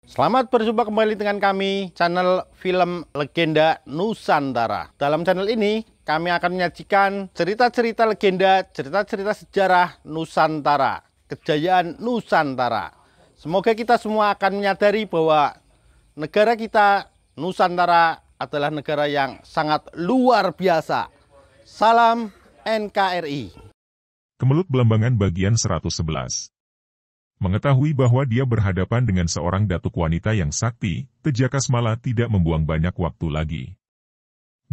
Selamat berjumpa kembali dengan kami, channel Film Legenda Nusantara. Dalam channel ini, kami akan menyajikan cerita-cerita legenda, cerita-cerita sejarah Nusantara, kejayaan Nusantara. Semoga kita semua akan menyadari bahwa negara kita, Nusantara, adalah negara yang sangat luar biasa. Salam NKRI. Kemelut Belambangan bagian 111. Mengetahui bahwa dia berhadapan dengan seorang datuk wanita yang sakti, Tejakasmala tidak membuang banyak waktu lagi.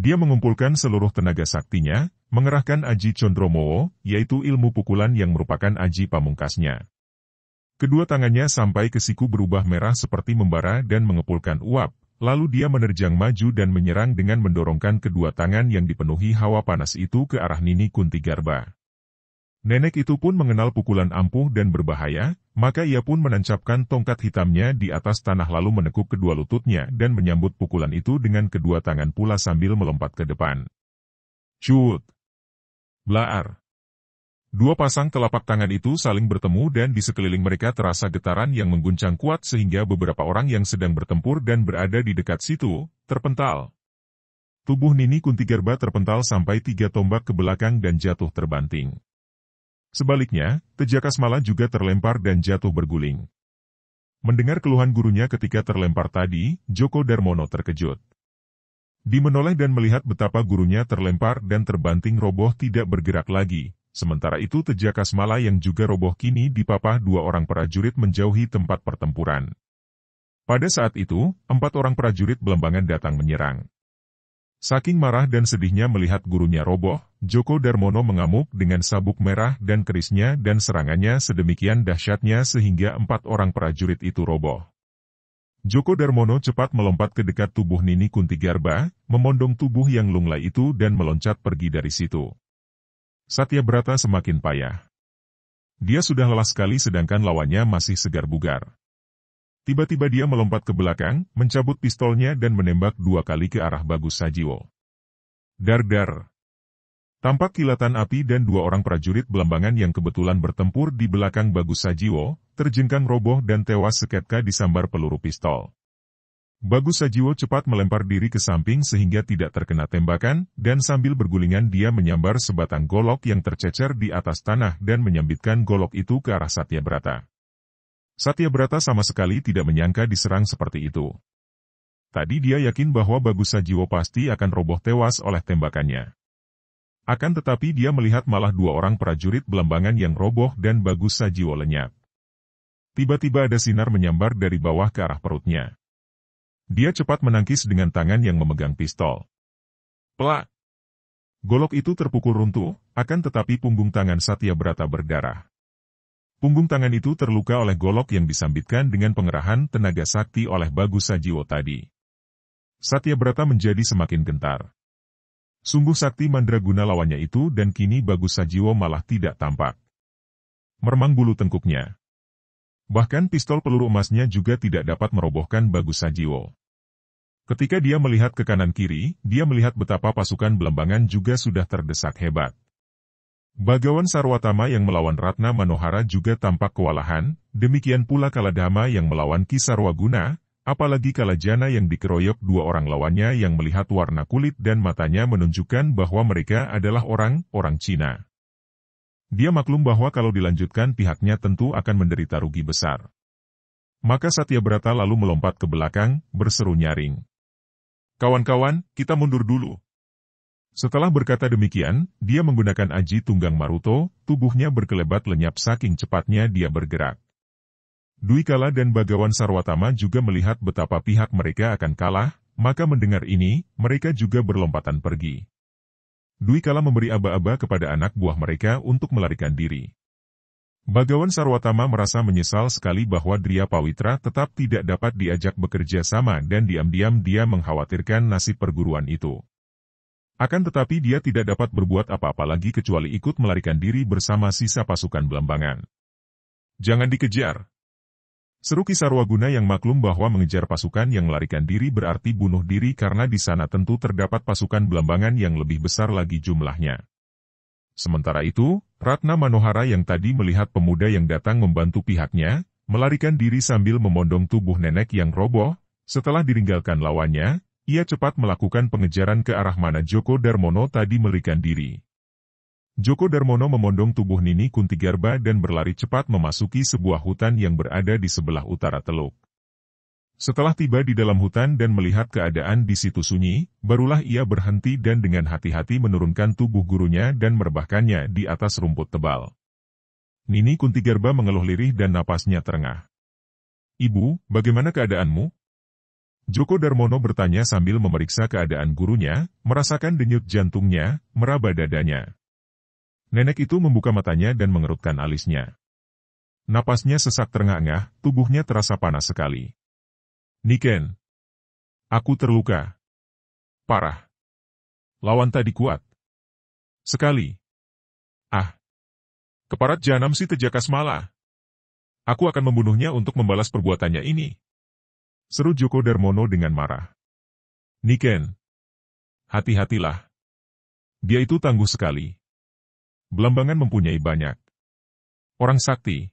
Dia mengumpulkan seluruh tenaga saktinya, mengerahkan Aji Condromowo, yaitu ilmu pukulan yang merupakan aji pamungkasnya. Kedua tangannya sampai ke siku berubah merah seperti membara dan mengepulkan uap, lalu dia menerjang maju dan menyerang dengan mendorongkan kedua tangan yang dipenuhi hawa panas itu ke arah Nini Kuntigarba. Nenek itu pun mengenal pukulan ampuh dan berbahaya, maka ia pun menancapkan tongkat hitamnya di atas tanah lalu menekuk kedua lututnya dan menyambut pukulan itu dengan kedua tangan pula sambil melompat ke depan. Cut! Blaar! Dua pasang telapak tangan itu saling bertemu dan di sekeliling mereka terasa getaran yang mengguncang kuat sehingga beberapa orang yang sedang bertempur dan berada di dekat situ, terpental. Tubuh Nini Kuntigarba terpental sampai 3 tombak ke belakang dan jatuh terbanting. Sebaliknya, Tejakasmala juga terlempar dan jatuh berguling. Mendengar keluhan gurunya ketika terlempar tadi, Djoko Darmono terkejut. Dia menoleh dan melihat betapa gurunya terlempar dan terbanting roboh tidak bergerak lagi. Sementara itu Tejakasmala yang juga roboh kini dipapah 2 orang prajurit menjauhi tempat pertempuran. Pada saat itu, 4 orang prajurit Belambangan datang menyerang. Saking marah dan sedihnya melihat gurunya roboh, Djoko Darmono mengamuk dengan sabuk merah dan kerisnya dan serangannya sedemikian dahsyatnya sehingga 4 orang prajurit itu roboh. Djoko Darmono cepat melompat ke dekat tubuh Nini Kuntigarba, memondong tubuh yang lunglai itu dan meloncat pergi dari situ. Satyabrata semakin payah. Dia sudah lelah sekali sedangkan lawannya masih segar bugar. Tiba-tiba dia melompat ke belakang, mencabut pistolnya dan menembak 2 kali ke arah Bagus Sajiwo. Dar-dar. Tampak kilatan api dan 2 orang prajurit Belambangan yang kebetulan bertempur di belakang Bagus Sajiwo, terjengkang roboh dan tewas seketika disambar peluru pistol. Bagus Sajiwo cepat melempar diri ke samping sehingga tidak terkena tembakan, dan sambil bergulingan dia menyambar sebatang golok yang tercecer di atas tanah dan menyambitkan golok itu ke arah Satyabrata. Satyabrata sama sekali tidak menyangka diserang seperti itu. Tadi dia yakin bahwa Bagus Sajiwo pasti akan roboh tewas oleh tembakannya. Akan tetapi dia melihat malah 2 orang prajurit Belambangan yang roboh dan Bagus Sajiwo lenyap. Tiba-tiba ada sinar menyambar dari bawah ke arah perutnya. Dia cepat menangkis dengan tangan yang memegang pistol. Plak! Golok itu terpukul runtuh, akan tetapi punggung tangan Satyabrata berdarah. Punggung tangan itu terluka oleh golok yang disambitkan dengan pengerahan tenaga sakti oleh Bagus Sajiwo tadi. Satyabrata menjadi semakin gentar. Sungguh sakti mandraguna lawannya itu dan kini Bagus Sajiwo malah tidak tampak. Meremang bulu tengkuknya. Bahkan pistol peluru emasnya juga tidak dapat merobohkan Bagus Sajiwo. Ketika dia melihat ke kanan kiri, dia melihat betapa pasukan Belambangan juga sudah terdesak hebat. Bagawan Sarwatama yang melawan Ratna Manohara juga tampak kewalahan, demikian pula Kaladhama yang melawan Ki Sarwaguna, apalagi Kalajana yang dikeroyok 2 orang lawannya yang melihat warna kulit dan matanya menunjukkan bahwa mereka adalah orang Cina. Dia maklum bahwa kalau dilanjutkan pihaknya tentu akan menderita rugi besar. Maka Satyabrata lalu melompat ke belakang, berseru nyaring. Kawan-kawan, kita mundur dulu. Setelah berkata demikian, dia menggunakan Aji Tunggang Maruto, tubuhnya berkelebat lenyap saking cepatnya dia bergerak. Dwi Kala dan Bagawan Sarwatama juga melihat betapa pihak mereka akan kalah, maka mendengar ini, mereka juga berlompatan pergi. Dwi Kala memberi aba-aba kepada anak buah mereka untuk melarikan diri. Bagawan Sarwatama merasa menyesal sekali bahwa Dria Pawitra tetap tidak dapat diajak bekerja sama dan diam-diam dia mengkhawatirkan nasib perguruan itu. Akan tetapi dia tidak dapat berbuat apa-apa lagi kecuali ikut melarikan diri bersama sisa pasukan Belambangan. Jangan dikejar. Seru Ki Sarwaguna yang maklum bahwa mengejar pasukan yang melarikan diri berarti bunuh diri karena di sana tentu terdapat pasukan Belambangan yang lebih besar lagi jumlahnya. Sementara itu, Ratna Manohara yang tadi melihat pemuda yang datang membantu pihaknya, melarikan diri sambil memondong tubuh nenek yang roboh. Setelah ditinggalkan lawannya, ia cepat melakukan pengejaran ke arah mana Djoko Darmono tadi melarikan diri. Djoko Darmono memondong tubuh Nini Kuntigarba dan berlari cepat memasuki sebuah hutan yang berada di sebelah utara teluk. Setelah tiba di dalam hutan dan melihat keadaan di situ sunyi, barulah ia berhenti dan dengan hati-hati menurunkan tubuh gurunya dan merebahkannya di atas rumput tebal. Nini Kuntigarba mengeluh lirih dan napasnya terengah. "Ibu, bagaimana keadaanmu?" Djoko Darmono bertanya sambil memeriksa keadaan gurunya, merasakan denyut jantungnya, meraba dadanya. Nenek itu membuka matanya dan mengerutkan alisnya. Napasnya sesak terengah-engah, tubuhnya terasa panas sekali. "Niken, aku terluka. Parah. Lawan tadi kuat sekali. Ah, keparat jahanam si Tejakasmala. Aku akan membunuhnya untuk membalas perbuatannya ini," seru Djoko Darmono dengan marah. "Niken, hati-hatilah. Dia itu tangguh sekali. Belambangan mempunyai banyak orang sakti.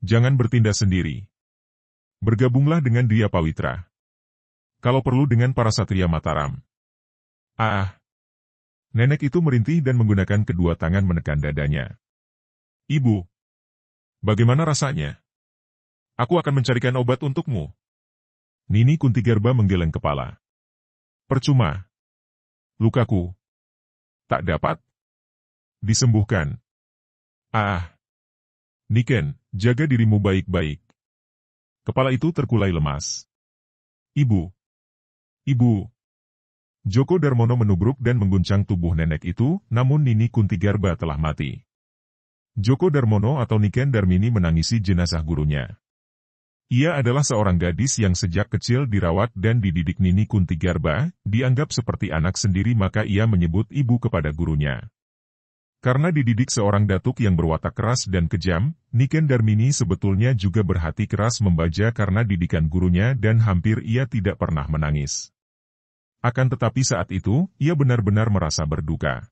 Jangan bertindak sendiri. Bergabunglah dengan dia Pawitra. Kalau perlu dengan para satria Mataram." "Ah." Nenek itu merintih dan menggunakan kedua tangan menekan dadanya. "Ibu, bagaimana rasanya? Aku akan mencarikan obat untukmu." Nini Kuntigarba menggeleng kepala. "Percuma. Lukaku tak dapat disembuhkan." "Ah. Niken, jaga dirimu baik-baik." Kepala itu terkulai lemas. "Ibu. Ibu." Djoko Darmono menubruk dan mengguncang tubuh nenek itu, namun Nini Kuntigarba telah mati. Djoko Darmono atau Niken Darmini menangisi jenazah gurunya. Ia adalah seorang gadis yang sejak kecil dirawat dan dididik Nini Kuntigarba, dianggap seperti anak sendiri maka ia menyebut ibu kepada gurunya. Karena dididik seorang datuk yang berwatak keras dan kejam, Niken Darmini sebetulnya juga berhati keras membaja karena didikan gurunya dan hampir ia tidak pernah menangis. Akan tetapi saat itu, ia benar-benar merasa berduka.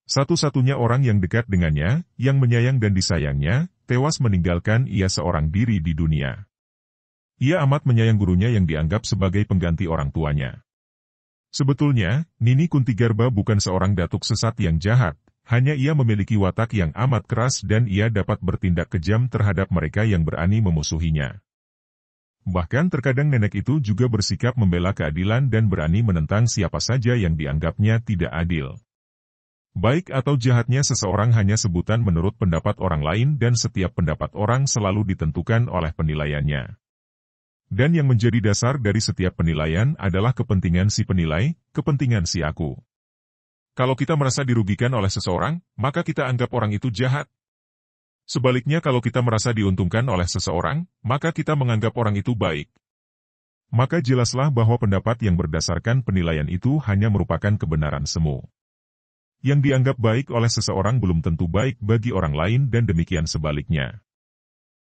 Satu-satunya orang yang dekat dengannya, yang menyayang dan disayangnya, tewas meninggalkan ia seorang diri di dunia. Ia amat menyayang gurunya yang dianggap sebagai pengganti orang tuanya. Sebetulnya, Nini Kuntigarba bukan seorang datuk sesat yang jahat, hanya ia memiliki watak yang amat keras dan ia dapat bertindak kejam terhadap mereka yang berani memusuhinya. Bahkan terkadang nenek itu juga bersikap membela keadilan dan berani menentang siapa saja yang dianggapnya tidak adil. Baik atau jahatnya seseorang hanya sebutan menurut pendapat orang lain dan setiap pendapat orang selalu ditentukan oleh penilaiannya. Dan yang menjadi dasar dari setiap penilaian adalah kepentingan si penilai, kepentingan si aku. Kalau kita merasa dirugikan oleh seseorang, maka kita anggap orang itu jahat. Sebaliknya kalau kita merasa diuntungkan oleh seseorang, maka kita menganggap orang itu baik. Maka jelaslah bahwa pendapat yang berdasarkan penilaian itu hanya merupakan kebenaran semu. Yang dianggap baik oleh seseorang belum tentu baik bagi orang lain dan demikian sebaliknya.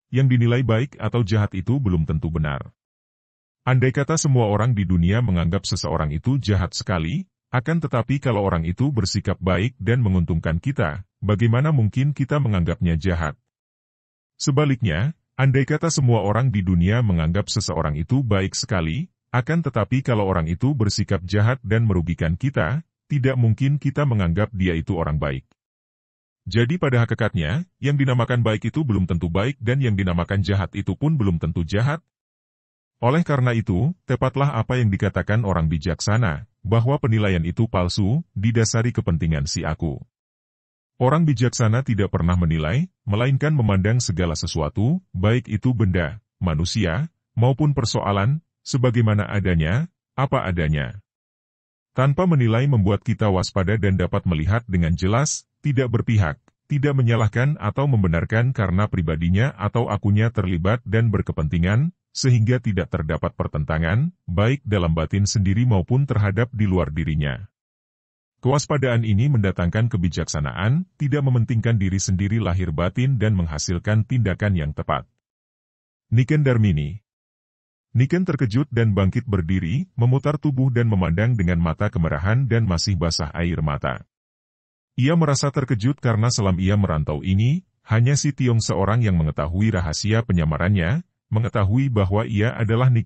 Yang dinilai baik atau jahat itu belum tentu benar. Andai kata semua orang di dunia menganggap seseorang itu jahat sekali, akan tetapi kalau orang itu bersikap baik dan menguntungkan kita, bagaimana mungkin kita menganggapnya jahat? Sebaliknya, andai kata semua orang di dunia menganggap seseorang itu baik sekali, akan tetapi kalau orang itu bersikap jahat dan merugikan kita, tidak mungkin kita menganggap dia itu orang baik. Jadi pada hakikatnya, yang dinamakan baik itu belum tentu baik dan yang dinamakan jahat itu pun belum tentu jahat. Oleh karena itu, tepatlah apa yang dikatakan orang bijaksana, bahwa penilaian itu palsu, didasari kepentingan si aku. Orang bijaksana tidak pernah menilai, melainkan memandang segala sesuatu, baik itu benda, manusia, maupun persoalan, sebagaimana adanya, apa adanya. Tanpa menilai membuat kita waspada dan dapat melihat dengan jelas, tidak berpihak, tidak menyalahkan atau membenarkan karena pribadinya atau akunya terlibat dan berkepentingan, sehingga tidak terdapat pertentangan, baik dalam batin sendiri maupun terhadap di luar dirinya. Kewaspadaan ini mendatangkan kebijaksanaan, tidak mementingkan diri sendiri lahir batin dan menghasilkan tindakan yang tepat. Niken Darmini. Niken terkejut dan bangkit berdiri, memutar tubuh dan memandang dengan mata kemerahan dan masih basah air mata. Ia merasa terkejut karena selama ia merantau ini, Hanya si Tiong seorang yang mengetahui rahasia penyamarannya, mengetahui bahwa ia adalah Nik